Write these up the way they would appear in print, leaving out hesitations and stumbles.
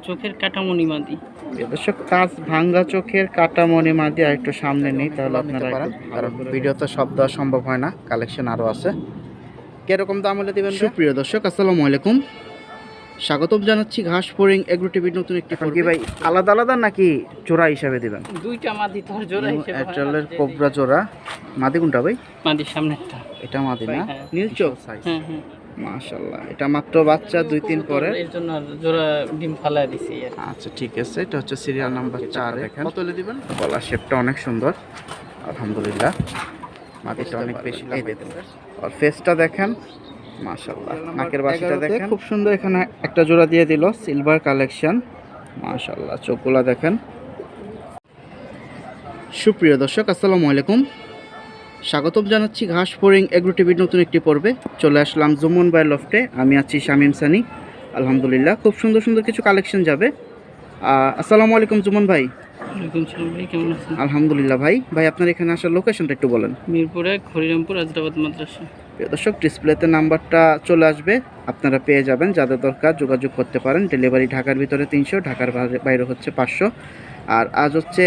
চোখের কাটামণি মাদি। দর্শক কাঁচ ভাঙ্গা চোখের কাটামণি মাদি আর একটু সামনে নেই, তাহলে আপনারা পারেন, কারণ ভিডিওতে সব দেওয়া সম্ভব হয় না, কালেকশন আরও আছে। কিরকম দাম হলে দেবেন? সুপ্রিয় দর্শক আসসালামু আলাইকুম, স্বাগতম জানাচ্ছি ঘাস ফড়িং এগ্রো টিভির নতুন একটি পর্বে। ভাই আলাদা আলাদা নাকি জোড়া হিসাবে দিবেন? দুইটা মাদি তোর জোড়া হিসেবে এয়ারটেলের কোবরা জোড়া। মাদি কোনটা ভাই? মাদির সামনেরটা। এটা মাদি না? হ্যাঁ। নীল চোখ সাইজ। হুম। মাশাআল্লাহ, এটা মাত্র বাচ্চা 2-3 পরে, এর জন্য জোড়া ডিম ফালায় দিছি। আচ্ছা ঠিক আছে, এটা হচ্ছে সিরিয়াল নাম্বার 4। দেখেন কত হলে দিবেন? গলা শেপটা অনেক সুন্দর আলহামদুলিল্লাহ, মাটিটা অনেক বেশি লাগবে। আর ফেসটা দেখেন মাশাআল্লাহ, নাকের বাসিটা দেখেন খুব সুন্দর। এখানে একটা জোড়া দিয়ে দিল সিলভার কালেকশন মাশাআল্লাহ, চোখগুলা দেখেন। সুপ্রিয় দর্শক আসসালামু আলাইকুম, স্বাগতম জানাচ্ছি ঘাস ফড়িং এগ্রো টিভির নতুন একটি পর্বে। চলে আসলাম জুমন ভাই লফটে, আমি আছি শামীম সানি। আলহামদুলিল্লাহ খুব সুন্দর সুন্দর কিছু কালেকশন যাবে। আসসালামু আলাইকুম জুমন ভাই। ওয়ালাইকুম সালাম ভাই, কেমন আছেন? আলহামদুলিল্লাহ ভাই। ভাই আপনার এখানে আসার লোকেশনটা একটু বলেন। মিরপুর 1, হরিরামপুর, আজরাবাদ মাদ্রাসা। প্রিয় দর্শক ডিসপ্লেতে নাম্বারটা চলে আসবে, আপনারা পেয়ে যাবেন। যাদের দরকার যোগাযোগ করতে পারেন। ডেলিভারি ঢাকার ভিতরে 300, ঢাকার বাইরে হচ্ছে 500। আর আজ হচ্ছে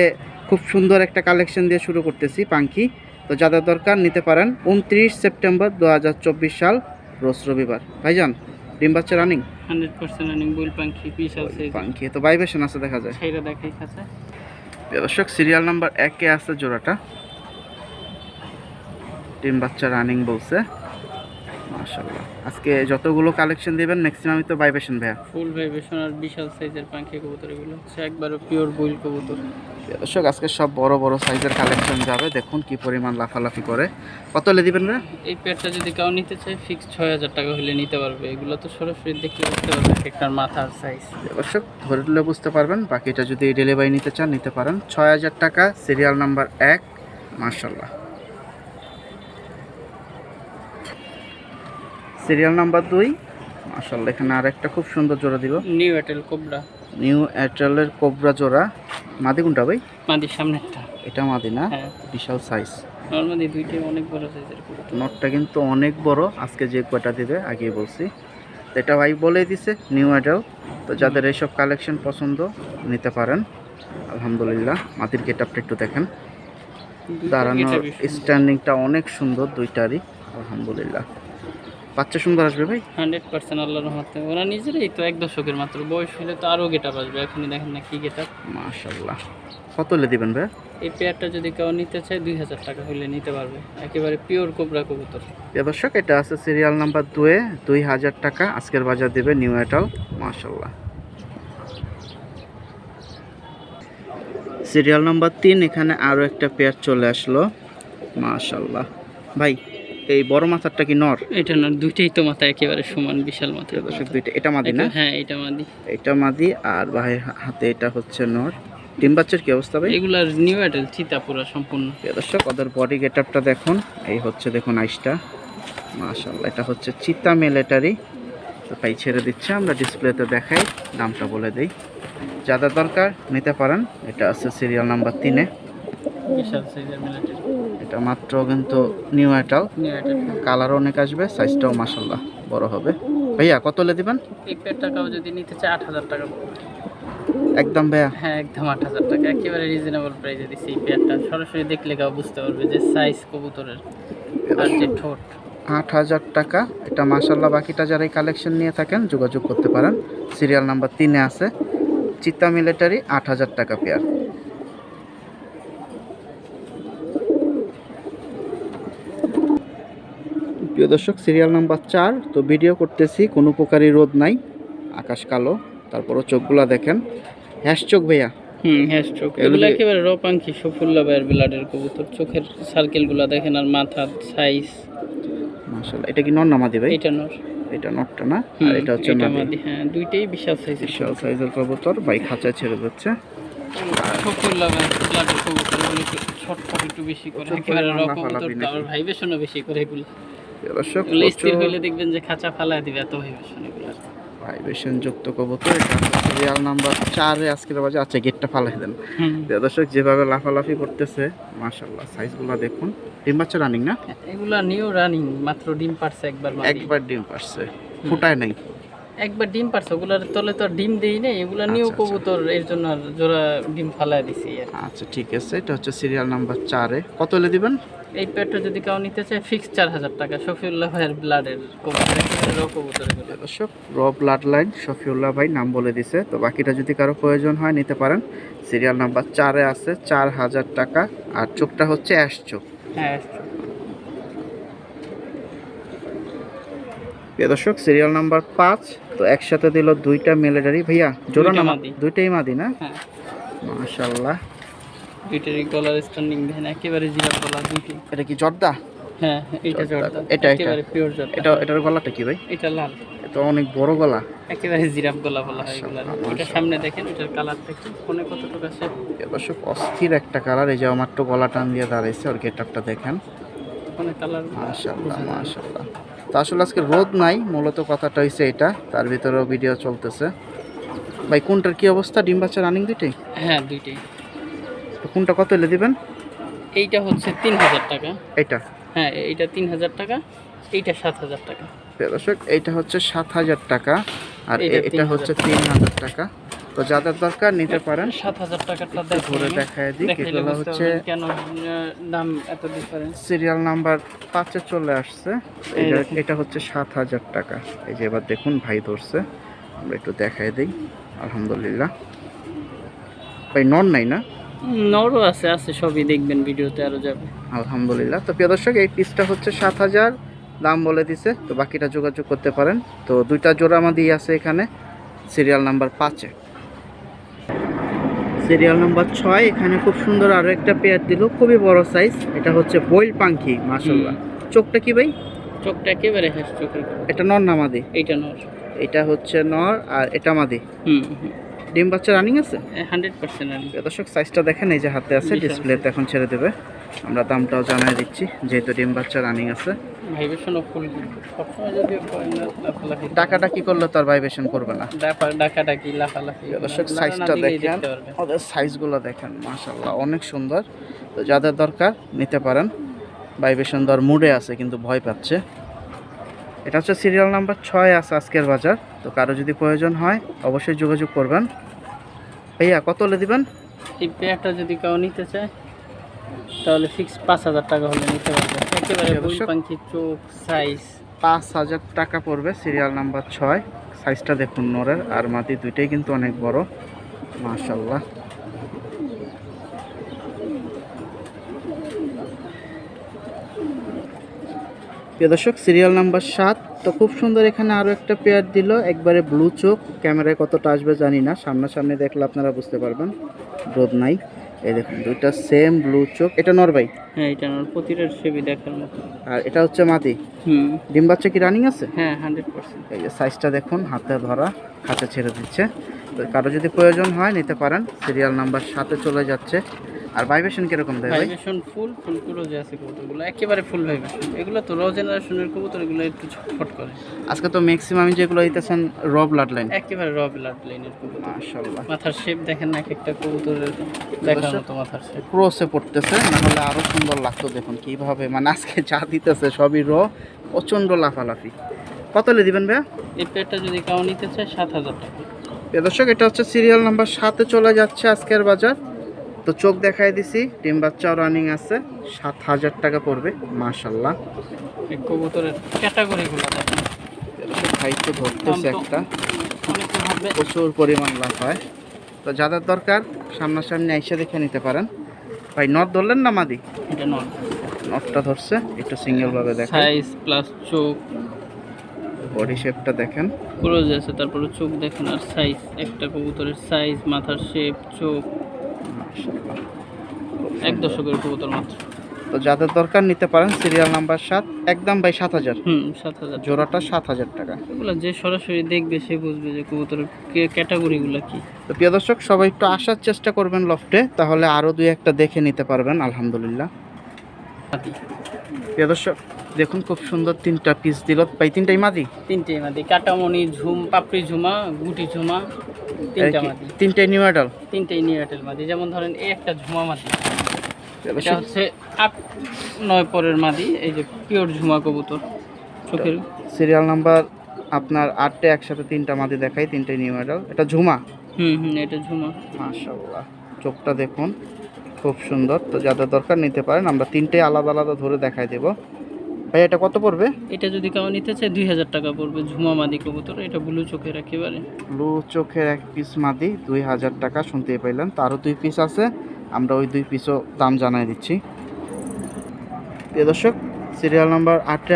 খুব সুন্দর একটা কালেকশন দিয়ে শুরু করতেছি, পাঙ্খি। তো যাদের দরকার নিতে পারেন। 29 সেপ্টেম্বর 2024 সাল, রোজ রবিবার। ভাইজান ডিম বাচ্চা রানিং? 100% রানিং বুল পাখি, বিশাল সাইজ পাঙ্খি তো ভাইবেশন আছে দেখা যায়। সেইটা দেখাই খাঁচা। প্রিয় দর্শক সিরিয়াল নাম্বার 1 এ আছে জোড়াটা, ডিম বাচ্চা রানিং বলছে মাশাআল্লাহ। আজকে যতগুলো কালেকশন দিবেন ম্যাক্সিমামই তো ভাইবেশন ভাইয়া? ফুল ভাইবেশন আর বিশাল সাইজের পাখি কবুতর, এগুলো হচ্ছে একবারে পিওর বুল কবুতর। দর্শক আজকে সব বড় বড় সাইজের কালেকশন যাবে, দেখুন কি পরিমাণ লাফালাফি করে। কত হলে দিবেন ভাইয়া? এই পেয়ারটা যদি কেউ নিতে চায় ফিক্স 6000 টাকা হলে নিতে পারবে। এগুলো তো সরাসরি দেখলে বুঝতে পারবে একটার মাথার সাইজ। দর্শক ধরলে বুঝতে পারবেন। বাকিটা যদি ডেলিভারি নিতে চান নিতে পারেন। 6000 টাকা, সিরিয়াল নাম্বার 1 মাশাআল্লাহ। সিরিয়াল নাম্বার 2 মাশাআল্লাহ। এখানে আরেকটা খুব সুন্দর জোড়া দিব, নিউ এয়ারটেল কোবরা। নিউ এয়ারটেলের কোবরা জোড়া। মাদি কোনটা ভাই? মাদির সামনেরটা। এটা মাদি না? হ্যাঁ, বিশাল সাইজ। নরমালি দুইটাই অনেক বড় সাইজের কবুতর। নটটা কিন্তু অনেক বড়। আজকে যে কয়টা দিবে আগেই বলছি, এটা ভাই বলেই দিছে নিউ এয়ারটেল। তো যাদের এইসব কালেকশন পছন্দ নিতে পারেন আলহামদুলিল্লাহ। মাদির গেটআপটা একটু দেখেন, দাঁড়ানোর স্ট্যান্ডিংটা অনেক সুন্দর দুইটারই আলহামদুলিল্লাহ। বাচ্চা সুন্দর আসবে ভাই 100% আল্লাহর রহমতে। ওরা নিজেরাই তো 1 দশকের মাত্র বয়স, হলে তো আরও গেটআপ আসবে। এখনই দেখেন না কি গেটআপ মাশাআল্লাহ। কত হলে দিবেন ভাই? এই পেয়ারটা যদি কেউ নিতে চায় 2000 টাকা হলে নিতে পারবে। একেবারে পিওর কোবরা কবুতর। দর্শক এটা আছে সিরিয়াল নাম্বার 2 এ, 2000 টাকা আজকের বাজার দিবে নিউ এয়ারটেল মাশাআল্লাহ। সিরিয়াল নাম্বার 3 এখানে আরও একটা পেয়ার চলে আসলো মাশাআল্লাহ। ভাই এই বড় মাথারটা কি নর? এটা না, দুইটাই তো মাথা একেবারে সমান, বিশাল মাথা। দর্শক দুইটা, এটা মাদি না? হ্যাঁ, এটা মাদি। এটা মাদি আর ভাইয়ের হাতে এটা হচ্ছে নর। ডিম বাচ্চার কি অবস্থা ভাই? এগুলার নিউ এয়ারটেল চিতা পুরো সম্পূর্ণ। দর্শক ওদের বডি গেটআপটা দেখুন, এই হচ্ছে দেখুন আইসটা মাশাআল্লাহ। এটা হচ্ছে চিতা মিলিটারি। তো ভাই ছেড়ে দিচ্ছে, আমরা ডিসপ্লেতে দেখাই, দামটা বলে দেই। যাদের দরকার নিতে পারেন। এটা আছে সিরিয়াল নাম্বার 3 এ, বিশাল সাইজের মিলিটারি। এটা মাত্র কিন্তু নিউ এয়ারটেল। নিউ এয়ারটেল কালারও অনেক আসবে, সাইজটাও মাশাআল্লাহ বড় হবে। ভাইয়া কত হলে দিবেন? এই পেয়ারটা কেউ যদি নিতে চায় 8000 টাকা। একদম ভাইয়া? হ্যাঁ, একদম 8000 টাকা, একেবারে রিজনেবল প্রাইসে দিচ্ছি। এই পেয়ারটা সরাসরি দেখলে কেউ বুঝতে পারবে যে সাইজ কবুতরের আর যে ঠোঁট। 8000 টাকা এটা মাশাআল্লাহ। বাকিটা যারা এই কালেকশন নিয়ে থাকেন যোগাযোগ করতে পারেন। সিরিয়াল নাম্বার 3 এ আছে চিতা মিলিটারি, 8000 টাকা পেয়ার। প্রিয় দর্শক সিরিয়াল নাম্বার 4। তো ভিডিও করতেছি, কোনো প্রকারই রোদ নাই, আকাশ কালো, তারপরও চোখগুলা দেখেন হ্যাশ চোখ ভাইয়া। হ্যাঁ, চোখ এগুলো একেবারে র পাখি, সফুল্লা ভাইয়ের ব্লাডের কবুতর। চোখের সার্কেলগুলো দেখেন আর মাথার সাইজ মাশাআল্লাহ। এটা কি নর না মাদি ভাই? এটা নর। এটা নরটা না? আর এটা হচ্ছে মাদি। হ্যাঁ, দুইটাই বিশাল সাইজের। বিশাল সাইজের কবুতর ভাই খাঁচায় ছেড়ে দিচ্ছে। সফুল্লা ভাইয়ের ব্লাডের কবুতর ছটফট একটু বেশি করে, একেবারে র কবুতর, আর ভাইবেশনও বেশি করে। এগুলো দর্শক স্থির হলে দেখবেন যে খাঁচা ফালায় দিবে, এত ভাইবেশন এগুলো। ভাইবেশন যুক্ত কবুতর। এটা সিরিয়াল নাম্বার 4 এ আজকের বাজে। আচ্ছা গেটটা ফালাই দেন। দর্শক যেভাবে লাফালাফি করতেছে মাশাআল্লাহ, সাইজগুলো দেখুন। ডিম বাচ্চা রানিং না? এগুলা নিউ রানিং, মাত্র ডিম পারছে একবার। একবার ডিম পারছে, ফুটায় নাই। একবার ডিম পারছে, ওগুলার তলে তো আর ডিম দেই নেই, এগুলা নিয়েও আচ্ছা, আচ্ছা। কবুতর এর জন্য আর জোড়া ডিম ফালায় দিছি আর কি। আচ্ছা ঠিক আছে, এটা হচ্ছে সিরিয়াল নাম্বার 4-এ। কত হলে দিবেন? এই পেয়ারটা যদি কেউ নিতে চায় ফিক্স 4000 টাকা। শফিউল্লাহ ভাইয়ের ব্লাডের কবুতর, একেবারে র কবুতর এগুলো। দর্শক, র ব্লাড লাইন শফিউল্লাহ ভাই নাম বলে দিছে। তো বাকিটা যদি কারো প্রয়োজন হয় নিতে পারেন। সিরিয়াল নাম্বার 4-এ আছে 4000 টাকা। আর চোখটা হচ্ছে অ্যাশ চোখ। হ্যাঁ, প্রিয় দর্শক, সিরিয়াল নাম্বার 5। তো একসাথে দিল দুইটা মেলেডারি। ভাইয়া জোড়া দুইটা না? মাদি। দুইটাই মাদি না? হ্যাঁ, মাশাআল্লাহ। দুইটারই গলার স্ট্যান্ডিং দেখেন, একেবারে জিরাফ গলা দুইটি। এটা কি জর্দা? হ্যাঁ, এইটা জর্দা, এটা একেবারে পিওর জর্দা। এটার গলাটা কি ভাই? এটা লাল, এটা অনেক বড় গলা। একেবারে জিরাফ গলা বলা হয় এগুলা। মাশাআল্লাহ, ওটা সামনে দেখেন, ওটার কালারটা কি ফোনে কতটুকু আছে। দর্শক, অস্থির একটা কালার। এই যে আমার তো গলা টান দিয়ে দাঁড়াইছে, ওর গেটআপটা দেখেন। ফোনে কালার মাশাআল্লাহ, মাশাআল্লাহ। তো আসলে আজকে রোদ নাই, মূলত কথাটা হইছে এটা। তার ভিতরেও ভিডিও চলতেছে। ভাই কোনটার কি অবস্থা? ডিম বাচ্চা রানিং দুইটাই? হ্যাঁ, দুইটাই। তো কোনটা কত এলে দিবেন? এইটা হচ্ছে 3000 টাকা। এটা? হ্যাঁ, এইটা 3000 টাকা, এইটা 7000 টাকা। প্রিয় দর্শক, এইটা হচ্ছে 7000 টাকা আর এটা এটা হচ্ছে 3000 টাকা। তো যাদের দরকার নিতে পারেন। 7000 টাকাটা ঘুরে দেখায় দিই। এগুলো হচ্ছে কেন দাম এত ডিফারেন্স। সিরিয়াল নাম্বার 5-এ চলে আসছে। এই এটা দেখুন। এটা হচ্ছে 7000 টাকা। এই যে এবার দেখুন ভাই ধরছে, আমরা একটু দেখায় দিই। আলহামদুলিল্লাহ। ভাই নন নাই না? নরও আছে, আছে সবই দেখবেন ভিডিওতে আরো যাবে। আলহামদুলিল্লাহ। তো প্রিয় দর্শক, এই পিসটা হচ্ছে 7000 দাম বলে দিছে। তো বাকিটা যোগাযোগ করতে পারেন। তো দুইটা জোড়া মাদি আছে এখানে সিরিয়াল নাম্বার 5-এ। সিরিয়াল নাম্বার 6 এখানে খুব সুন্দর আরো একটা পেয়ার দিল, খুবই বড় সাইজ। এটা হচ্ছে বইল পাখি, মাশাআল্লাহ। চোখটা কি ভাই? চোখটা একেবারে হ্যাঁ চোখের। এটা নর না মাদি? এইটা নর। এটা হচ্ছে নর আর এটা মাদি। হুম, ডিম বাচ্চা রানিং আছে? 100% আর প্রিয় দর্শক, সাইজটা দেখেন, এই যে হাতে আছে, বিশাল ডিসপ্লেতে এখন ছেড়ে দেবে। আমরা দামটাও জানাই দিচ্ছি, যেহেতু ডিম বাচ্চা রানিং আছে। ভাইবেশনও ফুল। সবসময় যদি হয় না লাফালাফি, ডাকাডাকি করলে তো আর ভাইব্রেশন করবে না। ডাকাডাকি লাফালাফি, প্রিয় দর্শক, না, না, সাইজটা দিলেই দেখেন, দেখতে পারবে। ওদের সাইজগুলো দেখেন, মাশাআল্লাহ অনেক সুন্দর। তো যাদের দরকার নিতে পারেন। ভাইব্রেশন দেওয়ার মুডে আছে কিন্তু ভয় পাচ্ছে। এটা হচ্ছে সিরিয়াল নাম্বার 6 আছে আজকের বাজার। তো কারো যদি প্রয়োজন হয় অবশ্যই যোগাযোগ করবেন। ভাইয়া কত হলে দিবেন? এই পেয়ারটা যদি কেউ নিতে চায় তাহলে ফিক্স 5000 টাকা হলে নিতে পারবে। একেবারে বই পাখির চোখ সাইজ। 5000 টাকা পড়বে সিরিয়াল নাম্বার 6। সাইজটা দেখুন, নরের আর মাদি দুইটাই কিন্তু অনেক বড়, মাশাআল্লাহ। প্রিয় দর্শক, সিরিয়াল নাম্বার 7। তো খুব সুন্দর এখানে আরও একটা পেয়ার দিল, একবারে ব্লু চোখ। ক্যামেরায় কতটা আসবে জানি না, সামনাসামনি দেখলে আপনারা বুঝতে পারবেন, রোদ নাই। এই দেখুন দুইটা সেম ব্লু চোখ। এটা নর ভাই? হ্যাঁ, এটা নর, প্রতিটা ছবি দেখার মতো। আর এটা হচ্ছে মাদি? হুম, ডিম বাচ্চা কি রানিং আছে? হ্যাঁ 100%। এই যে সাইজটা দেখুন, হাতে ধরা, হাতে ছেড়ে দিচ্ছে। তো কারো যদি প্রয়োজন হয় নিতে পারেন। সিরিয়াল নাম্বার 7-এ চলে যাচ্ছে। আর ভাইব্রেশন কিরকম দেয় ভাই? ভাইব্রেশন ফুল ফুল যে আছে কবুতরগুলো একেবারে ফুল ভাইব্রেশন। এগুলো তো র জেনারেশনের কবুতর, এগুলো একটু ছটফট করে। আজকে তো ম্যাক্সিমাম যেগুলো দিতেছেন র ব্লাড লাইন। একেবারে র ব্লাড লাইনের কবুতর। মাশাআল্লাহ। মাথার শেপ দেখেন না, এক একটা কবুতরের দেখার মতো মাথার শেপ। ক্রসে পড়তেছে, না হলে আরো সুন্দর লাগতো। দেখুন কিভাবে, মানে আজকে যা দিতেছে সবই র, প্রচন্ড লাফালাফি। কত হলে দিবেন ভাইয়া? এই পেয়ারটা যদি কেউ নিতে চায় 7000 টাকা। প্রিয় দর্শক, এটা হচ্ছে সিরিয়াল নাম্বার 7-এ চলে যাচ্ছে আজকের বাজার। তো চোখ দেখাই দিছি, ডিম বাচ্চাও রানিং আছে, 7000 টাকা পড়বে, মাশাআল্লাহ। এই কবুতরের ক্যাটাগরিগুলো দেখেন। ভাই তো ধরতেছে একটা, অনেকে ভাববে প্রচুর পরিমাণ লাভ হয়। তো যাদের দরকার সামনাসামনি এসে দেখে নিতে পারেন। ভাই নট ধরলেন না মাদি? এটা নন। নটটা ধরছে, একটু সিঙ্গেল ভাবে দেখেন। সাইজ প্লাস চোখ, বডি শেপটা দেখেন, ক্রোজ আছে, তারপরে চোখ দেখেন আর সাইজ। একটা কবুতরের সাইজ, মাথার শেপ, চোখ, মাশাআল্লাহ। এক দশকের কবুতর মাত্র। তো যাদের দরকার নিতে পারেন। সিরিয়াল নাম্বার 7, একদম ভাই 7000। 7000 জোড়াটা 7000 টাকা। এগুলো যে সরাসরি দেখবে সে বুঝবে যে কবুতরের ক্যাটাগরিগুলো কি। তো প্রিয় দর্শক, সবাই একটু আসার চেষ্টা করবেন লফটে, তাহলে আরও দুই একটা দেখে নিতে পারবেন। আলহামদুলিল্লাহ। প্রিয় দর্শক দেখুন, খুব সুন্দর 3টা পিস দিল ভাই। 3টাই মাদি? 3টেই মাদি। কাটামণি, ঝুম, পাপড়ি ঝুমা, গুটি ঝুমা, 3টা মাদি। 3টাই নিউ অ্যাডাল? 3টেই নিউ অ্যাটেল মাদি। যেমন ধরেন এই একটা ঝুমা মাদি, প্রিয় এটা দর্শক, হচ্ছে 8-9 পরের মাদি। এই যে পিওর ঝুমা কবুতর চোখের। সিরিয়াল নাম্বার আপনার 8টে একসাথে 3টা মাদি দেখাই, 3টাই নিউ অ্যাডাল। এটা ঝুমা। এটা ঝুমা। মাশাআল্লাহ, চোখটা দেখুন খুব সুন্দর। তো যাদের দরকার নিতে পারেন, আমরা 3টাই আলাদা আলাদা ধরে দেখাই দেব। ভাই এটা কত পড়বে? এটা যদি কেউ নিতে চায় 2000 টাকা পড়বে, ঝুমা মাদি কবুতর। এটা ব্লু চোখের একেবারে। ব্লু চোখের এক পিস মাদি 2000 টাকা, শুনতেই পাইলেন। তারও 2 পিস আছে, আমরা ওই 2 পিসও দাম জানাই দিচ্ছি। প্রিয় দর্শক, সিরিয়াল নাম্বার 8-এ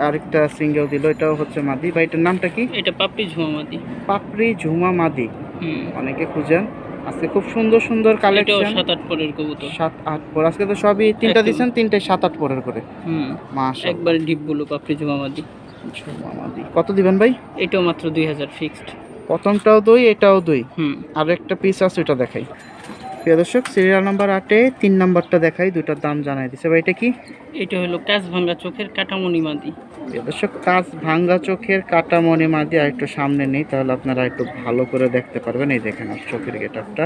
আরেকটা সিঙ্গেল দিল, এটাও হচ্ছে মাদি। ভাই এটার নামটা কি? এটা পাপড়ি ঝুমা মাদি। পাপড়ি ঝুমা মাদি। অনেকে খুঁজেন, আজকে খুব সুন্দর সুন্দর এটাও কালেকশন। 7-8 পরের কবুতর। 7-8 পর, আজকে তো সবই 3টা দিচ্ছেন, 3টাই 7-8 পরের করে। মাশাআল্লাহ, একবারে ডিপ ব্লু পাপড়ি ঝুমা মাদি। ঝুমা মাদি কত দিবেন ভাই? এটাও মাত্র 2000 ফিক্সড। প্রথমটাও 2, এটাও 2। আর একটা পিস আছে, ওটা দেখাই। প্রিয় দর্শক, সিরিয়াল নাম্বার 8-এ 3 নাম্বারটা দেখাই, দুটার দাম জানাই দিছে। ভাই এটা কি? এটা হলো কাঁচ ভাঙা চোখের কাটামণি মাদি। প্রিয় দর্শক, কাঁচ ভাঙ্গা চোখের কাটামণি মাদি। আর একটু সামনে নেই, তাহলে আপনারা একটু ভালো করে দেখতে পারবেন। এই দেখেন আর চোখের গেটআপটা,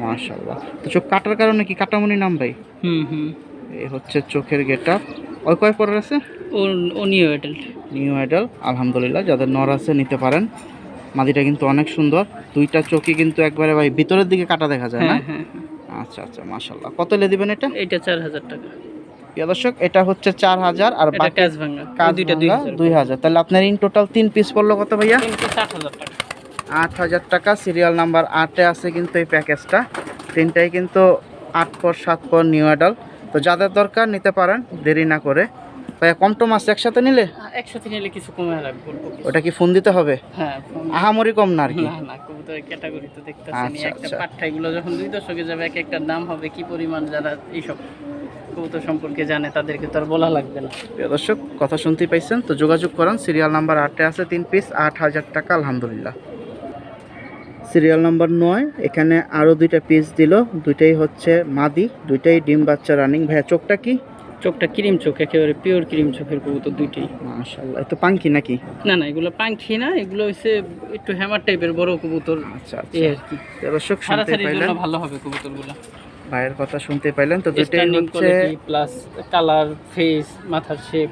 মাশাআল্লাহ। তো চোখ কাটার কারণে কি কাটামণি নাম ভাই? এই হচ্ছে চোখের গেটআপ। ওই কয় পরের আছে? ও নিউ অ্যাডাল্ট। নিউ অ্যাডাল, আলহামদুলিল্লাহ। যাদের নর আছে নিতে পারেন। মাদিটা কিন্তু অনেক সুন্দর, 2টা চোখই কিন্তু একবারে ভাই ভিতরের দিকে কাটা দেখা যায় না? আচ্ছা আচ্ছা, মাশাআল্লাহ। কত লে দিবেন এটা? এটা 4000 টাকা। প্রিয় দর্শক, এটা হচ্ছে 4000, আর এটা বাকি কাঁচ ভাঙা দুইটা 2000। তাহলে আপনার ইন টোটাল 3 পিস পড়লো কত ভাইয়া? 8000 টাকা। 8000 টাকা। সিরিয়াল নাম্বার 8-এ আছে কিন্তু এই প্যাকেজটা, 3টাই কিন্তু 8 পর 7 পর নিউ অ্যাডাল। তো যাদের দরকার নিতে পারেন, দেরি না করে। ভাইয়া কম টম আছে একসাথে নিলে? একসাথে নিলে কিছু কমে রাখবো। ওটা কি ফোন দিতে হবে? হ্যাঁ, আহামরি কম না আর কি? না কবুতরের ক্যাটাগরি তো দেখতেছেন। আচ্ছা, একটা আচ্ছা। পাঠ্যাগুলো যখন 2 দশকে যাবে, এক একটা দাম হবে কি পরিমাণ। যারা এইসব কবুতর সম্পর্কে জানে তাদেরকে তো আর বলা লাগবে না। প্রিয় দর্শক, কথা শুনতেই পাইছেন। তো যোগাযোগ করেন। সিরিয়াল নাম্বার 8-এ আছে 3 পিস, 8000 টাকা, আলহামদুলিল্লাহ। সিরিয়াল নাম্বার 9, এখানে আরও 2টা পিস দিল, 2টাই হচ্ছে মাদি, 2টাই ডিম বাচ্চা রানিং। ভাইয়া চোখটা কি? চোখটা ক্রিম চোখ, একেবারে পিওর ক্রিম চোখের কবুতর দুইটাই। মাশাআল্লাহ। এত পাঙ্কি নাকি? না এগুলো পাঙ্খি না, এগুলো হচ্ছে একটু হ্যামার টাইপের বড় কবুতর। আচ্ছা আচ্ছা, এই আর কি। প্রিয় দর্শক, শুনতে সারাসারির পাইলেন, জন্য ভালো হবে কবুতরগুলো। ভাইয়ের কথা শুনতে পাইলেন। তো দুইটাই স্ট্যান্ডিং হচ্ছে কোয়ালিটি প্লাস কালার, ফেস, মাথার শেপ।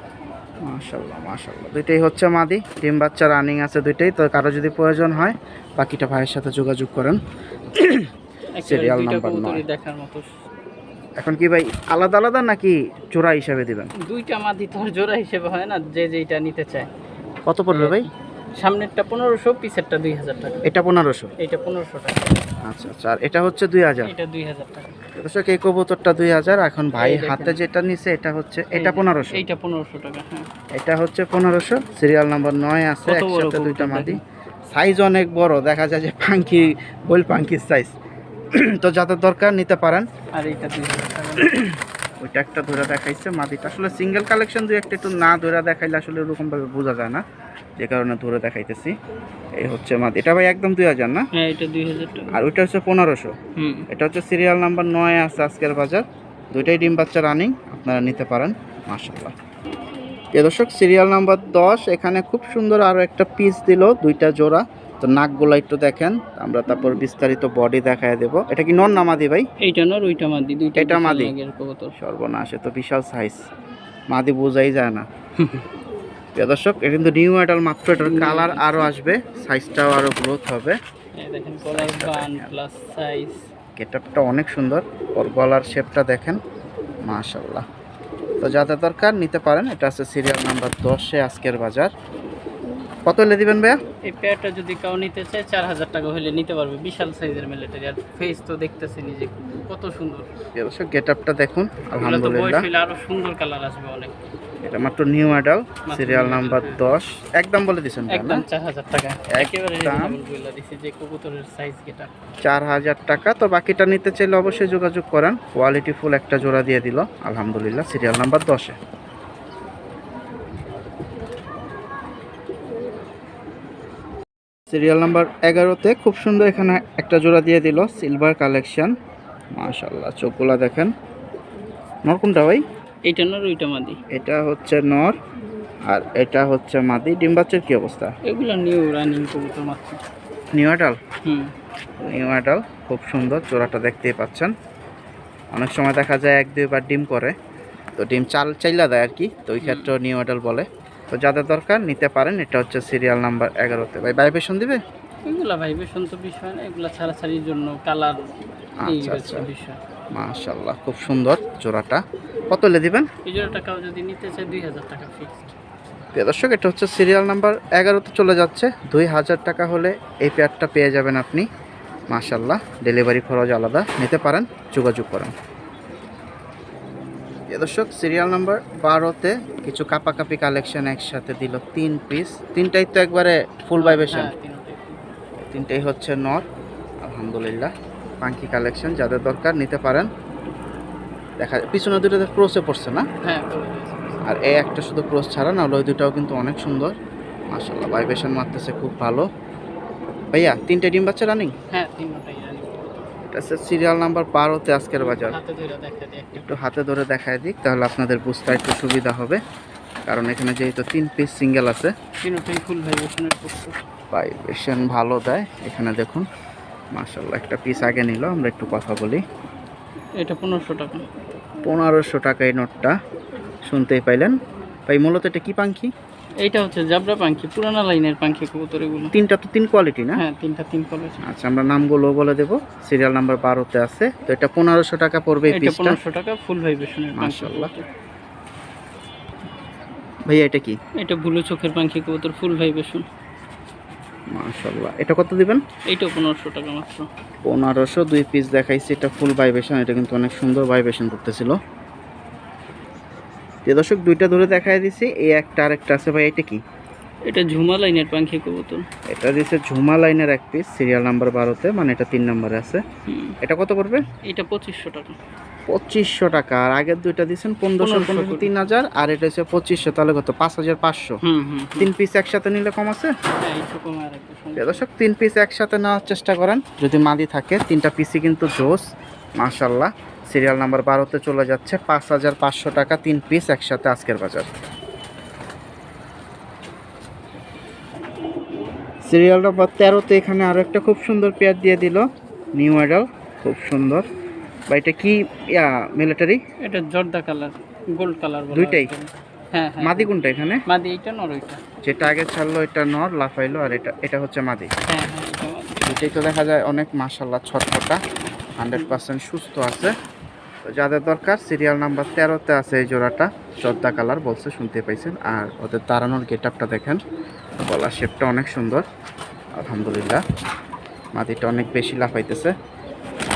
মাশাআল্লাহ মাশাআল্লাহ, দুইটাই হচ্ছে মাদি, ডিম বাচ্চা রানিং আছে দুইটাই। তো কারো যদি প্রয়োজন হয়, বাকিটা ভাইয়ের সাথে যোগাযোগ করেন। সিরিয়াল নাম্বার 9 দেখার মতো। এখন কি ভাই আলাদা আলাদা নাকি জোড়া হিসাবে দিবেন? দুইটা মাদি তো আর জোড়া হিসেবে হয় না, যে যেটা নিতে চায়। কত পড়বে ভাই? সামনেরটা 1500, পিছেরটা 2000 টাকা। এটা 1500? এটা 1500 টাকা। আচ্ছা আচ্ছা, আর এটা হচ্ছে 2000? এটা 2000 টাকা। দর্শক, এই কবুতরটা 2000। এখন ভাই হাতে যেটা নিছে এটা হচ্ছে, এটা 1500? এইটা 1500 টাকা। হ্যাঁ, এটা হচ্ছে 1500। সিরিয়াল নাম্বার 9 আছে, একসাথে 2টা মাদি। সাইজ অনেক বড়, দেখা যায় যে পাঙ্কি বল পাঙ্কির সাইজ। তো যাদের দরকার নিতে পারেন। আর এইটা 2000 টাকা। ওইটা একটা ধরে দেখাইছে মাদিটা, আসলে সিঙ্গেল কালেকশন দুই একটা একটু না ধরে দেখাইলে আসলে ওরকম ভাবে বোঝা যায় না, যে কারণে ধরে দেখাইতেছি। এই হচ্ছে মাদি, এটা ভাই একদম 2000 না? হ্যাঁ, এটা 2000 টাকা। আর ওইটা হচ্ছে 1500। এটা হচ্ছে সিরিয়াল নাম্বার 9 আছে আজকের বাজার, দুইটাই ডিম বাচ্চা রানিং, আপনারা নিতে পারেন। মাশাআল্লাহ। এ দর্শক, সিরিয়াল নাম্বার 10, এখানে খুব সুন্দর আরও একটা পিস দিল, 2টা জোড়া। তো নাকগুলো একটু দেখেন, আমরা তারপর বিস্তারিত বডি দেখায় দেব। এটা কি নর না মাদি ভাই? এইটা নর, ওইটা মাদি, দুইটা। এটা মাদি? সর্বনাশ, এ তো বিশাল সাইজ, মাদি বোঝাই যায় না। প্রিয় দর্শক, এটা কিন্তু নিউ অ্যাডাল মাত্র, এটার কালার আরও আসবে, সাইজটাও আরও গ্রোথ হবে। দেখেন কলার বান প্লাস সাইজ, গেটআপটা অনেক সুন্দর, ওর গলার শেপটা দেখেন, মাশাআল্লাহ। তো যাদের দরকার নিতে পারেন। এটা আছে সিরিয়াল নাম্বার 10-এ আজকের বাজার। কত হলে দিবেন ভাইয়া? এই পেয়ারটা যদি কেউ নিতে চায় 4000 টাকা হলে নিতে পারবে। বিশাল সাইজের মিলিটারি, আর ফেস তো দেখতেছি নিজে কত সুন্দর। দর্শক, গেটআপটা দেখুন, এগুলো তো আলহামদুলিল্লাহ। বয়স হইলে আরো সুন্দর কালার আসবে অনেক। এটা মাত্র নিউ অ্যাডাল, সিরিয়াল নাম্বার 10। একদম বলে দিছেন একদম 4000 টাকা, একেবারে একদম রিজনেবল বলে দিছি, যে কবুতরের সাইজ এটা 4000 টাকা। তো বাকিটা নিতে চাইলে অবশ্যই যোগাযোগ করেন। কোয়ালিটি ফুল একটা জোড়া দিয়ে দিল, আলহামদুলিল্লাহ, সিরিয়াল নাম্বার 10-এ। সিরিয়াল নাম্বার 11-তে খুব সুন্দর এখানে একটা জোড়া দিয়ে দিল, সিলভার কালেকশন, মাশাআল্লাহ। চোখগুলা দেখেন। নর কোনটা ভাই? এইটা নর, ওইটা মাদি। এটা হচ্ছে নর আর এটা হচ্ছে মাদি। ডিম বাচ্চার কি অবস্থা? এগুলো নিউ রানিং কবুতর মাত্র। New adult? নিউ অ্যাডাল, খুব সুন্দর জোড়াটা দেখতেই পাচ্ছেন। অনেক সময় দেখা যায় 1-2 বার ডিম করে, তো ডিম চাইলা দেয় আর কি, তো ওই ক্ষেত্রে নিউ অ্যাডাল বলে। তো তো যাদের দরকার নিতে পারেন। এটা হচ্ছে সিরিয়াল নাম্বার 11-তে। ভাই ভাইবেশন দিবে? এগুলা ভাইবেশন তো বিষয় না, এগুলা ছাড়াছাড়ির জন্য কালার এই আচ্ছা হচ্ছে আচ্ছা, বিষয়। মাশাআল্লাহ খুব সুন্দর জোড়াটা। কত হলে দিবেন? এই জোড়াটা কাউ যদি নিতে চায় 2000 টাকা ফিক্সড। প্রিয় দর্শক, এটা হচ্ছে সিরিয়াল নাম্বার 11-তে চলে যাচ্ছে। 2000 টাকা হলে এই পেয়ারটা পেয়ে যাবেন আপনি। মাশাআল্লাহ, ডেলিভারি খরচ আলাদা, নিতে পারেন, যোগাযোগ করেন। প্রিয় দর্শক, সিরিয়াল নাম্বার 12-তে কিছু কাপাকাপি কালেকশন একসাথে দিল 3 পিস। তিনটাই তো একবারে ফুল ভাইবেশন, হ্যাঁ, তিনটাই। তিনটাই হচ্ছে নর। আলহামদুলিল্লাহ, পাঙ্কি কালেকশন, যাদের দরকার নিতে পারেন। দেখা পিছনে দুটোতে ক্রসে পড়ছে না, হ্যাঁ, করে দিয়েছি। আর এই একটা শুধু ক্রস ছাড়া, না হলে ওই দুটাও কিন্তু অনেক সুন্দর। মাশাআল্লাহ, ভাইবেশন মারতেছে খুব ভালো। ভাইয়া তিনটে ডিম বাচ্চা রানিং? হ্যাঁ, তিনটাই জানি। এটা হচ্ছে সিরিয়াল নাম্বার 12-তে আজকের বাজার। হাতে ধরে দেখা দিই একটা। একটু হাতে ধরে দেখায় দিক, তাহলে আপনাদের বুঝতে একটু সুবিধা হবে, কারণ এখানে যেহেতু 3 পিস সিঙ্গেল আছে। তিনটাই ফুল ভাইবেশনের করছে। ভাইবেশন ভালো দেয়। এখানে দেখুন মাশাআল্লাহ, একটা পিস আগে নিল, আমরা একটু কথা বলি। এটা 1500 টাকা। 1500 টাকা এই নোটটা, শুনতেই পাইলেন ভাই। মূলত এটা কি পাঙ্খি? এইটা হচ্ছে জাবরা পাঙ্খি, পুরানা লাইনের পাঙ্খি কবুতর এগুলো। তিনটা তো 3 কোয়ালিটি না? হ্যাঁ, তিন কোয়ালিটি। আচ্ছা, আমরা নামগুলো বলে দেব। সিরিয়াল নাম্বার 12-তে আছে, তো এটা 1500 টাকা পড়বে এই এটা পিসটা। 1500 টাকা ফুল ভাইবেশনের পাঙ্খি। মাশাআল্লাহ। ভাইয়া এটা কি? এটা ভুলো চোখের পাঙ্খি কবুতর, ফুল ভাইবেশন। মাশাআল্লাহ, এটা কত দিবেন? এইটাও 1500 টাকা মাত্র। 1500, 2 পিস দেখাইছি। এটা ফুল ভাইবেশন, এটা কিন্তু অনেক সুন্দর ভাইবেশন করতেছিল। যে দর্শক, দুইটা ধরে দেখাই দিছি, এই একটা আরেকটা আছে। ভাই এটা কি? এটা ঝুমা লাইনের পাঙ্খি কবুতর। এটা দিছে ঝুমা লাইনের এক পিস, সিরিয়াল নাম্বার 12-তে, মানে এটা 3 নম্বরে আছে। এটা কত পড়বে? এটা 2500 টাকা। 2500 টাকা। আর আগের দুইটা দিছেন 1500, 1500, 3000, আর এটা হচ্ছে 2500, তাহলে কত? 5500। হুম হুম। 3 পিস একসাথে নিলে কম আছে? হ্যাঁ, একটু কম আর একটু সুন্দর। প্রিয় দর্শক, 3 পিস একসাথে নেওয়ার চেষ্টা করেন যদি মাদি থাকে। 3টা পিসই কিন্তু জোস, মাশাআল্লাহ। সিরিয়াল নাম্বার 12-তে চলে যাচ্ছে 5500 টাকা 3 পিস একসাথে আজকের বাজার। সিরিয়াল নাম্বার 13-তে এখানে আরো একটা খুব সুন্দর পেয়ার দিয়ে দিল, নিউ মডেল, খুব সুন্দর। বা এটা কি মিলিটারি? এটা জর্দা কালার, গোল্ড কালার বলা দুইটাই? হয়। হ্যাঁ হ্যাঁ। মাদি কোনটা এখানে? মাদি এইটা নর ওইটা। যেটা আগে ছাড়লো এটা নর, লাফাইলো, আর এটা হচ্ছে মাদি। হ্যাঁ হ্যাঁ, এটা মাদি। এটাই তো দেখা যায় অনেক, মাশাআল্লাহ, ছটফটা, 100% সুস্থ আছে। তো যাদের দরকার, সিরিয়াল নাম্বার 13-তে আছে এই জোড়াটা, জর্দা কালার বলছে, শুনতে পাইছেন। আর ওদের দাঁড়ানোর গেটআপটা দেখেন, গলার শেপটা অনেক সুন্দর, আলহামদুলিল্লাহ। মাদিটা অনেক বেশি লাফাইতেছে।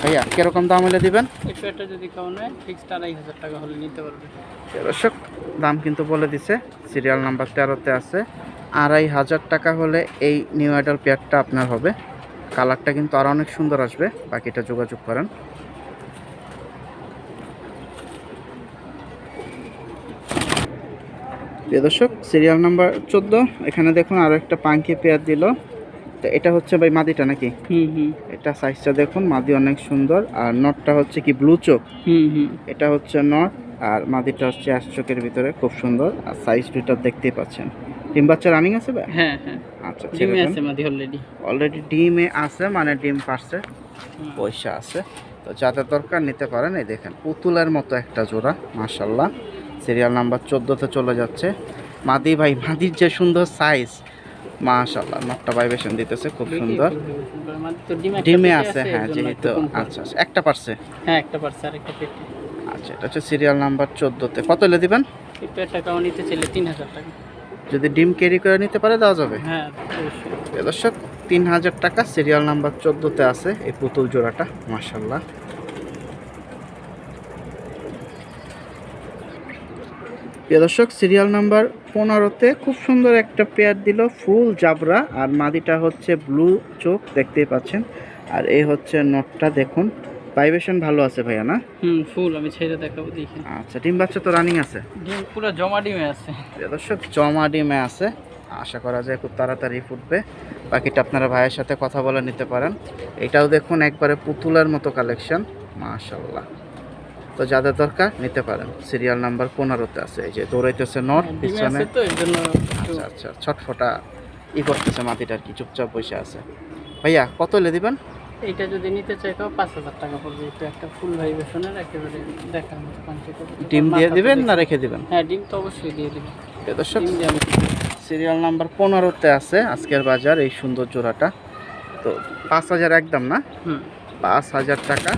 ভাইয়া কিরকম দাম হলে দিবেন? এটা যদি কেউ নেয় ফিক্সড 2500 টাকা হলে নিতে পারবে। দর্শক, দাম কিন্তু বলে দিছে, সিরিয়াল নাম্বার 13-তে আছে। 2500 টাকা হলে এই নিউ আইডল পেয়ারটা আপনার হবে। কালারটা কিন্তু আরও অনেক সুন্দর আসবে, বাকিটা যোগাযোগ করেন। প্রিয় দর্শক, সিরিয়াল নাম্বার 14, এখানে দেখুন আরও একটা পাঙ্কি পেয়ার দিল। তো এটা হচ্ছে ভাই মাদিটা নাকি? হুম হুম। এটা সাইজটা দেখুন, মাদি অনেক সুন্দর। আর নটটা হচ্ছে কি ব্লু চোখ? হুম হুম। এটা হচ্ছে নট, আর মাদিটা হচ্ছে অ্যাশ চোখের ভিতরে, খুব সুন্দর। আর সাইজ দুটো দেখতেই পাচ্ছেন। ডিম বাচ্চা রানিং আছে ভাই? হ্যাঁ হ্যাঁ, আচ্ছা, ডিমে আছে মাদি অলরেডি। অলরেডি ডিমে আছে, মানে ডিম পারছে, পয়সা আছে। তো যাদের দরকার নিতে পারেন। এই দেখেন পুতুলের মতো একটা জোড়া, মাশাআল্লাহ। সিরিয়াল নাম্বার 14-তে চলে যাচ্ছে মাদি। ভাই মাদির যে সুন্দর সাইজ, মাশাআল্লাহ। নটটা ভাইবেশন দিতেছে খুব সুন্দর, মাদি তো ডিমে আছে। হ্যাঁ, যেহেতু আচ্ছা আচ্ছা, একটা পারছে। হ্যাঁ, একটা পারছে আর একটা পেটে। আচ্ছা, এটা হচ্ছে সিরিয়াল নাম্বার 14-তে। কত হলে দিবেন? এই পেটটা কাউ নিতে চাইলে 3000 টাকা। যদি ডিম ক্যারি করে নিতে পারে দেওয়া যাবে। হ্যাঁ, অবশ্যই। প্রিয় দর্শক, 3000 টাকা, সিরিয়াল নাম্বার 14-তে আছে এই পুতুল জোড়াটা, মাশাআল্লাহ। প্রিয় দর্শক, সিরিয়াল নাম্বার 15-তে খুব সুন্দর একটা পেয়ার দিল, ফুল জাবরা, আর মাদিটা হচ্ছে ব্লু চোখ, দেখতেই পাচ্ছেন। আর এই হচ্ছে নটটা, দেখুন ভাইবেশন ভালো আছে ভাইয়া, না? হুম, ফুল আমি ছেড়ে দেখাবো, দেখেন। আচ্ছা, ডিম বাচ্চা তো রানিং আছে? ডিম পুরো জমা ডিমে আছে। প্রিয় দর্শক, জমা ডিমে আছে, আশা করা যায় খুব তাড়াতাড়ি ফুটবে। বাকিটা আপনারা ভাইয়ের সাথে কথা বলে নিতে পারেন। এটাও দেখুন একবারে পুতুলের মতো কালেকশন, মাশাআল্লাহ। তো যাদের দরকার নিতে পারেন। সিরিয়াল নাম্বার 15-তে আছে, এই যে দৌড়াইতেছে নট ডিমে পিছনে। আছে তো এর জন্য একটু। আচ্ছা আচ্ছা, ছটফটা করতেছে মাটিটা, আর কি চুপচাপ বসে আছে। ভাইয়া কত হলে দিবেন? এইটা যদি নিতে চাই কেউ 5,000 টাকা পড়বে। এটা একটা ফুল ভাইব্রেশনের একেবারে দেখার মতো পাঞ্চি কবুতর। ডিম দিয়ে দিবেন না রেখে দিবেন? হ্যাঁ, ডিম তো অবশ্যই দিয়ে দিবেন। প্রিয় দর্শক, ডিম দিয়ে আমি সিরিয়াল নাম্বার 15-তে আছে আজকের বাজার এই সুন্দর জোড়াটা। তো 5,000 একদম না, 5,000 টাকা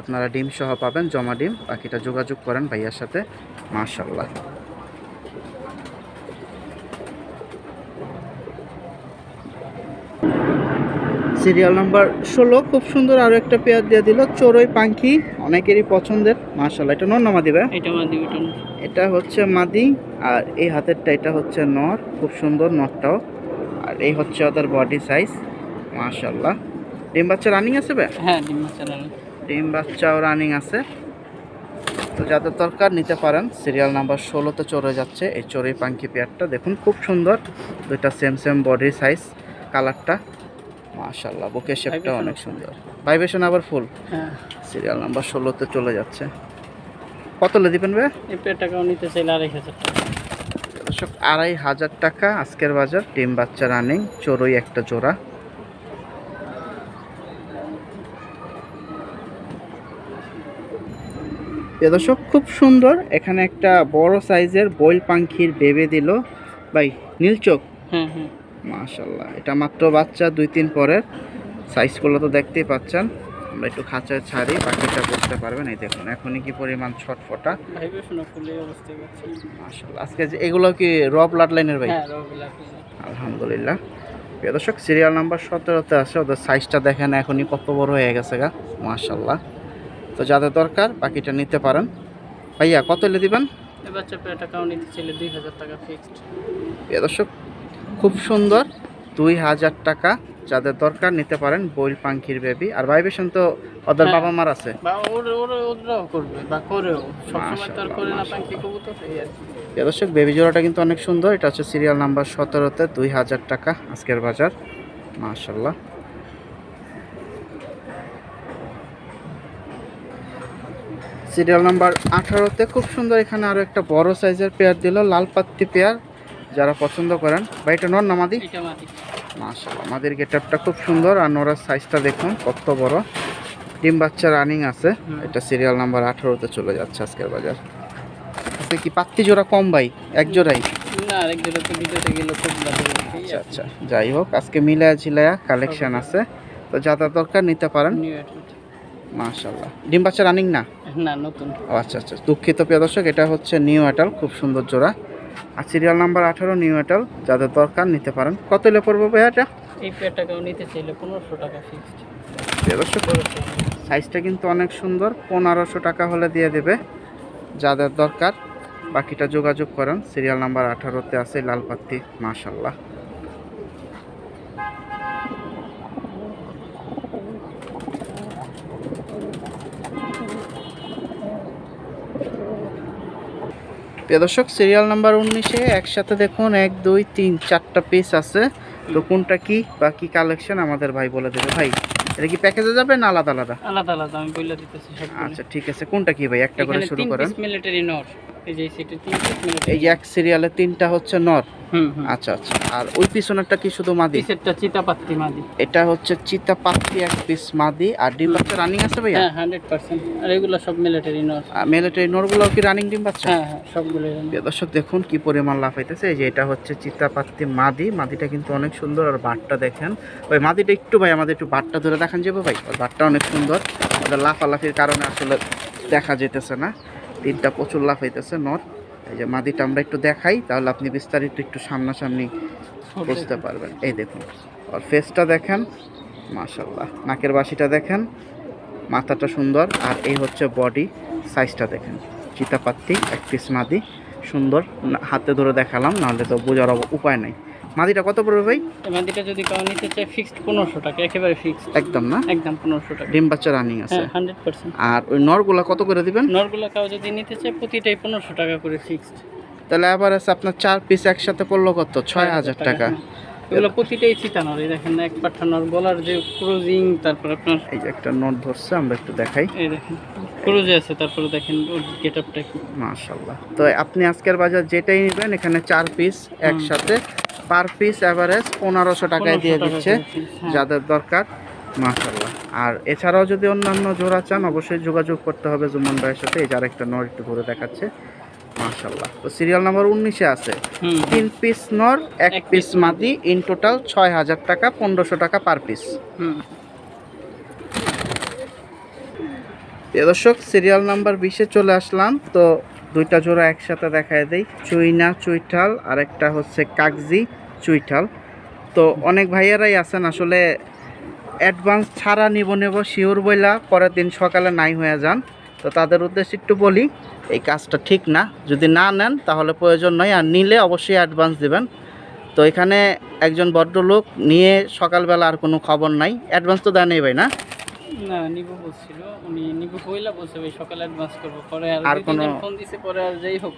আপনারা ডিম সহ পাবেন, জমা ডিম। বাকিটা যোগাযোগ করেন ভাইয়ার সাথে। মাশাআল্লাহ। সিরিয়াল নাম্বার 16 খুব সুন্দর আরো একটা পেয়ার দিয়ে দিল, চড়ুই পাখি, অনেকেরই পছন্দের। মাশাআল্লাহ, এটা নর না মাদি ভাই? এটা মাদি, ওটা নর। এটা হচ্ছে মাদি, আর এই হাতেরটা এটা হচ্ছে নর, খুব সুন্দর নরটাও। আর এই হচ্ছে ওদের বডি সাইজ। মাশাআল্লাহ। ডিম বাচ্চা রানিং আছে ভাই? হ্যাঁ, ডিম বাচ্চা রানিং। ডিম বাচ্চাও রানিং আছে। তো যাদের দরকার নিতে পারেন। সিরিয়াল নাম্বার 16-তে চড়ে যাচ্ছে এই চড়ুই পাখি পেয়ারটা, দেখুন খুব সুন্দর, দুইটা সেম বডি সাইজ, কালারটা মাশাআল্লাহ, বুকের শেপটা অনেক সুন্দর, ভাইব্রেশন আবার ফুল। হ্যাঁ, সিরিয়াল নাম্বার 16-তে চলে যাচ্ছে। কতলে দিবেন ভাই? এই পেয়ারটাকেও নিতে চাইলে 2,500 টাকা। দর্শক, 2,500 টাকা আজকের বাজার। ডিম বাচ্চা রানিং, চড়ুই একটা জোড়া। দর্শক, খুব সুন্দর, এখানে একটা বড় সাইজের বয়েল পাখির বেবি দিল ভাই, নীল চোখ। হ্যাঁ হ্যাঁ, মাশাআল্লাহ, এটা মাত্র বাচ্চা 2-3 পরের। সাইজগুলো তো দেখতেই পাচ্ছেন। আমরা একটু খাঁচায় ছাড়ি, বাকিটা করতে পারবেন। এই দেখুন এখনই কি পরিমাণ ছটফটা। ভাইব্রেশন ফুল এই অবস্থায় পাচ্ছি। মাশাআল্লাহ, আজকে যে এগুলো কি র ব্লাড লাইনের ভাই? হ্যাঁ, রবিলা। আলহামদুলিল্লাহ। প্রিয় দর্শক, সিরিয়াল নাম্বার 17-তে আছে, ওদের সাইজটা দেখেন এখনই কত বড় হয়ে গেছে গা। মাশাআল্লাহ। তো যাদের দরকার বাকিটা নিতে পারেন। ভাইয়া কত হলে দিবেন? এই বাচ্চা পেয়ারটাকেও নিতে চাইলে 2,000 টাকা ফিক্সড। প্রিয় দর্শক, খুব সুন্দর, 2,000 টাকা যাদের দরকার নিতে পারেন। বয়েল পাখির বেবি, আর ভাইব্রেশন তো ওদের বাবা মার আছে, বা ওরাও করবে বা করেও, সবসময় তো আর করে না পাখি কবুতর, এই আর কি। প্রিয় দর্শক, বেবি জোড়াটা কিন্তু অনেক সুন্দর। এটা হচ্ছে সিরিয়াল নাম্বার 17-তে, 2,000 টাকা আজকের বাজার। মাশাআল্লাহ। সিরিয়াল নাম্বার 18-তে খুব সুন্দর, এখানে আরো একটা বড় সাইজের পেয়ার দিল, লাল পাত্তি পেয়ার, যারা পছন্দ করেন। বা এটা নর না মাদি? এটা মাদি। মাশাআল্লাহ, মাদির গেটআপটা খুব সুন্দর, আর নরের সাইজটা দেখুন কত বড়। ডিম বাচ্চা রানিং আছে। এটা সিরিয়াল নাম্বার 18-তে চলে যাচ্ছে আজকের বাজার। আজকে কি পাত্তি জোড়া কম ভাই? এক জোড়াই? না, আরেক জোড়া তো ভিডিওতে গেল খুব ভালো। আচ্ছা আচ্ছা, যাই হোক, আজকে মিলায়া ঝিলায়া কালেকশন আছে। তো যাদের দরকার নিতে পারেন। New adult. মাশাআল্লাহ। ডিম বাচ্চা রানিং না? না, নতুন। ও আচ্ছা আচ্ছা, দুঃখিত প্রিয় দর্শক, এটা হচ্ছে নিউ অ্যাটাল, খুব সুন্দর জোড়া। আর সিরিয়াল নাম্বার 18 নিউ অ্যাটাল, যাদের দরকার নিতে পারেন। কত হলে পড়বে ভাই এটা? এই পেয়ারটাকেও নিতে চাইলে 1,500 টাকা ফিক্সড। প্রিয় দর্শক, সাইজটা কিন্তু অনেক সুন্দর, 1,500 টাকা হলে দিয়ে দেবে। যাদের দরকার বাকিটা যোগাযোগ করেন। সিরিয়াল নাম্বার 18-তে আছে লাল পাত্তি। মাশাআল্লাহ। প্রিয় দর্শক, সিরিয়াল নাম্বার 19-এ একসাথে দেখুন 1 2 3 4টা পিস আছে। তো কোনটা কি বা কি কালেকশন আমাদের ভাই বলে দেবে। ভাই এটা কি প্যাকেজে যাবে না আলাদা আলাদা? আলাদা আলাদা আমি বলে দিতেছি সব। আচ্ছা ঠিক আছে, কোনটা কি ভাই? একটা করে শুরু করেন। মিলিটারি নর, এই যে সেটা 3 পিস মিলিটারি। এই যে এক সিরিয়ালে 3টা হচ্ছে নর। হুম। আচ্ছা আচ্ছা, আর ওই পিছনেরটা কি শুধু মাদি? পিছেরটা চিতাপাত্তি মাদি। এটা হচ্ছে চিতাপাত্তি এক পিস মাদি। আর ডিম বাচ্চা রানিং আছে ভাইয়া? হ্যাঁ, 100%। আর এগুলো সব মিলিটারি নর। মিলিটারি নরগুলো কি রানিং ডিম বাচ্চা? হ্যাঁ হ্যাঁ, সবগুলো রানিং। দর্শক দেখুন কি পরিমাণ লাফাইতেছে। এই যে এটা হচ্ছে চিতাপাত্তি মাদি, মাদিটা কিন্তু অনেক সুন্দর। আর বাটটা দেখেন ওই মাদিটা একটু ভাই আমাদের একটু বাটটা ধরে দেখান যাবে ভাই? ওর বাটটা অনেক সুন্দর, ওদের লাফালাফির কারণে আসলে দেখা যেতেছে না। 3টা প্রচুর লাফাইতেছে নর। এই যে মাদিটা আমরা একটু দেখাই, তাহলে আপনি বিস্তারিত একটু সামনাসামনি বুঝতে পারবেন। এই দেখুন ওর ফেসটা দেখেন, মাশাআল্লাহ। নাকের বাসিটা দেখেন, মাথাটা সুন্দর। আর এই হচ্ছে বডি সাইজটা দেখেন। চিতাপাত্তি এক পিস মাদি, সুন্দর। হাতে ধরে দেখালাম, নাহলে তো বোঝার উপায় নাই। মাদিটা কত পড়বে ভাই? এই মাদিটা যদি কেউ নিতে চায় ফিক্সড 1,500 টাকা, একেবারে ফিক্সড। একদম না? একদম 1,500 টাকা। ডিম বাচ্চা রানিং আছে? হ্যাঁ, 100%। আর ওই নরগুলা কত করে দিবেন? নরগুলো কেউ যদি নিতে চায় প্রতিটাই 1,500 টাকা করে ফিক্সড। তাহলে আবার আছে আপনার 4 পিস একসাথে পড়লো কত? 6,000 টাকা। এগুলো প্রতিটাই চিতানর। এই দেখেন এক পাঠানোর গলার যে ক্রুজিং, তারপর আপনার এই যে একটা নট ধরছে, আমরা একটু দেখাই। এই দেখেন ক্রুজে আছে, তারপরে দেখেন ওর গেটআপটা কি। মাশাআল্লাহ। তো আপনি আজকের বাজার যেটাই নেবেন, এখানে 4 পিস একসাথে, পার পিস এভারেজ 1,500 টাকায় দিয়ে দিচ্ছে। যাদের দরকার মাশাআল্লাহ। আর এছাড়াও যদি অন্যান্য জোড়া চান অবশ্যই যোগাযোগ করতে হবে জুম্মন ভাইয়ের সাথে। এই যে আরেকটা নর একটু ঘুরে দেখাচ্ছে, মাশাআল্লাহ। তো সিরিয়াল নাম্বার 19-এ আছে 3 পিস নর 1 পিস মাদি, ইন টোটাল 6000 টাকা, 1500 টাকা পার পিস। দর্শক সিরিয়াল নাম্বার 20-এ চলে আসলাম। তো দুইটা জোড়া একসাথে দেখায় দেই, চুইনা চুইঠাল আর একটা হচ্ছে কাগজি চুইঠাল। তো অনেক ভাইয়ারাই আছেন আসলে অ্যাডভান্স ছাড়া নেব শিওর বইলা পরের দিন সকালে নাই হয়ে যান। তো তাদের উদ্দেশ্যে একটু বলি, এই কাজটা ঠিক না। যদি না নেন তাহলে প্রয়োজন নয়, আর নিলে অবশ্যই অ্যাডভান্স দিবেন। তো এখানে একজন ভদ্রলোক নিয়ে সকালবেলা আর কোনো খবর নাই, অ্যাডভান্স তো দেয় নেই ভাই না? না, নিব বলছিল, উনি নিব কইলা বলছে ভাই সকালে অ্যাডভান্স করব, পরে আর আর কোনো ফোন দিছে, পরে আর যাই হোক।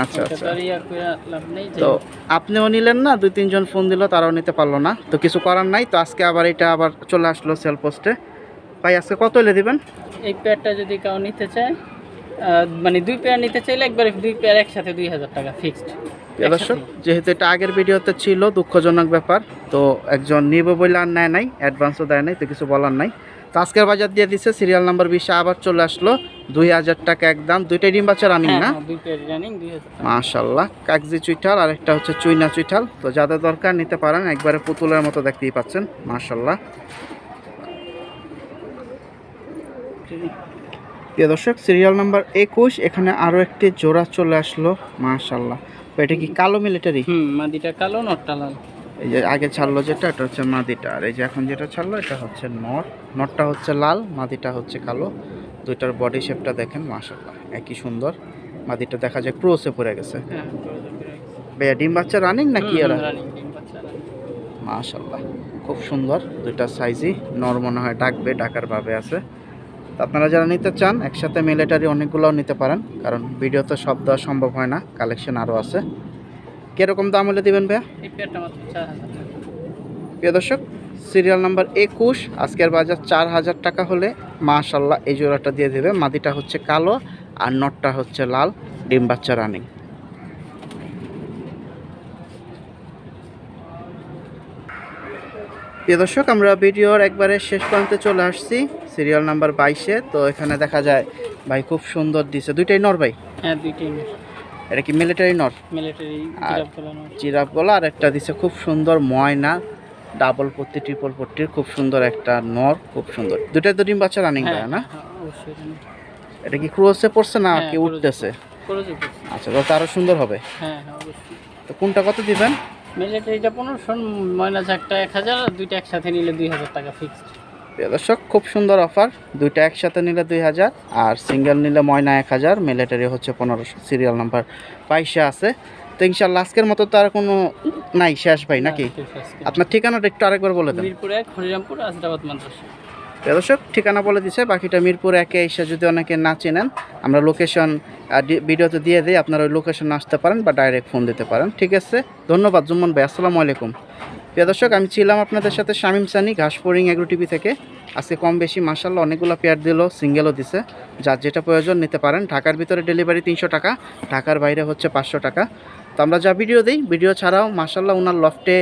আচ্ছা আচ্ছা। তার ইয়া কইরা লাভ নেই। তো আপনিও নিলেন না, 2-3 জন ফোন দিল, তারাও নিতে পারলো না, তো কিছু করার নাই। তো আজকে আবার এটা আবার চলে আসলো সেল পোস্টে। ভাই আজকে কত হলে দিবেন? এই পেয়ারটা যদি কেউ নিতে চায়, মানে 2 পেয়ার নিতে চাইলে একবারে 2 পেয়ার একসাথে 2000 টাকা ফিক্সড। দর্শক যেহেতু এটা আগের ভিডিওতে ছিল, দুঃখজনক ব্যাপার। তো একজন নিব বলে আর নেয় নাই, অ্যাডভান্সও দেয় নাই, তো কিছু বলার নাই। তো আজকের বাজার দিয়ে দিচ্ছে সিরিয়াল নাম্বার 20-এ আবার চলে আসলো 2000 টাকা একদম। দুইটাই ডিম বাচ্চা রানিং না? 2 পেয়ার রানিং 2000 টাকা। মাশাআল্লাহ। কাগজি চুইঠাল আর একটা হচ্ছে চুইনা চুইঠাল। তো যাদের দরকার নিতে পারেন, একবারে পুতুলের মতো দেখতেই পাচ্ছেন, মাশাআল্লাহ। প্রিয় দর্শক সিরিয়াল নাম্বার 21, এখানে আরও একটি জোড়া চলে আসলো, মাশাআল্লাহ। তো এটা কি কালো মিলিটারি? মাদিটা কালো, নটটা লাল। এই যে আগে ছাড়লো যেটা, এটা হচ্ছে মাদিটা, আর এই যে এখন যেটা ছাড়লো এটা হচ্ছে নর। নরটা হচ্ছে লাল, মাদিটা হচ্ছে কালো। দুইটার বডি শেপটা দেখেন, মাশাআল্লাহ একই সুন্দর। মাদিটা দেখা যায় ক্রোসে পড়ে গেছে। ভাইয়া ডিম বাচ্চা রানিং নাকি এরা? মাশাআল্লাহ খুব সুন্দর দুইটা সাইজই। নর মনে হয় ডাকবে, ডাকার ভাবে আছে। তো আপনারা যারা নিতে চান একসাথে মিলিটারি অনেকগুলোও নিতে পারেন, কারণ ভিডিওতে সব দেওয়া সম্ভব হয় না, কালেকশন আরও আছে। কীরকম দাম হলে দিবেন ভাইয়া? এই পেয়ারটা মাত্র 4000 টাকা। প্রিয় দর্শক সিরিয়াল নাম্বার 21, আজকের বাজার 4000 টাকা হলে মাশাআল্লাহ এই জোড়াটা দিয়ে দেবে। মাদিটা হচ্ছে কালো আর নটটা হচ্ছে লাল, ডিম বাচ্চা রানিং। প্রিয় দর্শক আমরা ভিডিওর একবারে শেষ প্রান্তে চলে আসছি, সিরিয়াল নাম্বার 22-এ। তো এখানে দেখা যায় ভাই খুব সুন্দর দিছে, দুইটাই নর ভাই? হ্যাঁ, দুইটাই নর। এটা কি মিলিটারি নর? মিলিটারি জিরাফ গলা, আর একটা দিছে খুব সুন্দর ময়না, ডাবল পট্টি ট্রিপল পট্টির, খুব সুন্দর একটা নর, খুব সুন্দর। দুটাই তো ডিম বাচ্চা রানিং ভাই না? অবশ্যই। এটা কি ক্রোসে পড়ছে না কি উঠতেছে? আচ্ছা, তো আরো সুন্দর হবে। হ্যাঁ অবশ্যই। তো কোনটা কত দিবেন? মিলিটারিটা 1500, ময়না ঝাকটা 1000, আর দুইটা একসাথে নিলে 2000 টাকা ফিক্সড। দর্শক খুব সুন্দর অফার, দুইটা একসাথে নিলে 2000 আর সিঙ্গেল নিলে ময়না 1000, মিলিটারি হচ্ছে 1500। সিরিয়াল নাম্বার 22-এ আছে। তো ইনশাআল্লাহ আজকের মতো তো আর কোনো নাই, শেষ ভাই নাকি? আপনার ঠিকানাটা একটু আরেকবার বলে দেন। মিরপুর 1, হরিরামপুর, আসদাবাদ মাদ্রাসা। দর্শক ঠিকানা বলে দিছে, বাকিটা মিরপুর 1-এ এসে যদি অনেকে না চেনেন আমরা লোকেশন ভিডিওতে দিয়ে দিই, আপনারা ওই লোকেশন আসতে পারেন বা ডাইরেক্ট ফোন দিতে পারেন। ঠিক আছে, ধন্যবাদ জুম্মন ভাই, আসসালামু আলাইকুম। প্রিয় দর্শক আমি ছিলাম আপনাদের সাথে শামীম সানি, ঘাসফড়িং এগ্রো টিভি থেকে। আজকে কম বেশি মাশাআল্লাহ অনেকগুলো পেয়ার দিল, সিঙ্গেলও দিছে। যার যেটা প্রয়োজন নিতে পারেন। ঢাকার ভিতরে ডেলিভারি 300 টাকা, ঢাকার বাইরে হচ্ছে 500 টাকা। তো আমরা যা ভিডিও দিই, ভিডিও ছাড়াও মাশাআল্লাহ ওনার লফটে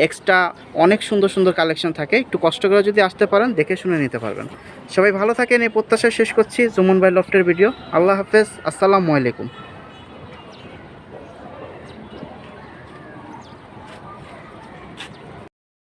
এক্সট্রা অনেক সুন্দর সুন্দর কালেকশন থাকে। একটু কষ্ট করে যদি আসতে পারেন দেখে শুনে নিতে পারবেন। সবাই ভালো থাকেন এই প্রত্যাশা শেষ করছি জুম্মন ভাই লফটের ভিডিও। আল্লাহ হাফেজ, আসসালামু আলাইকুম।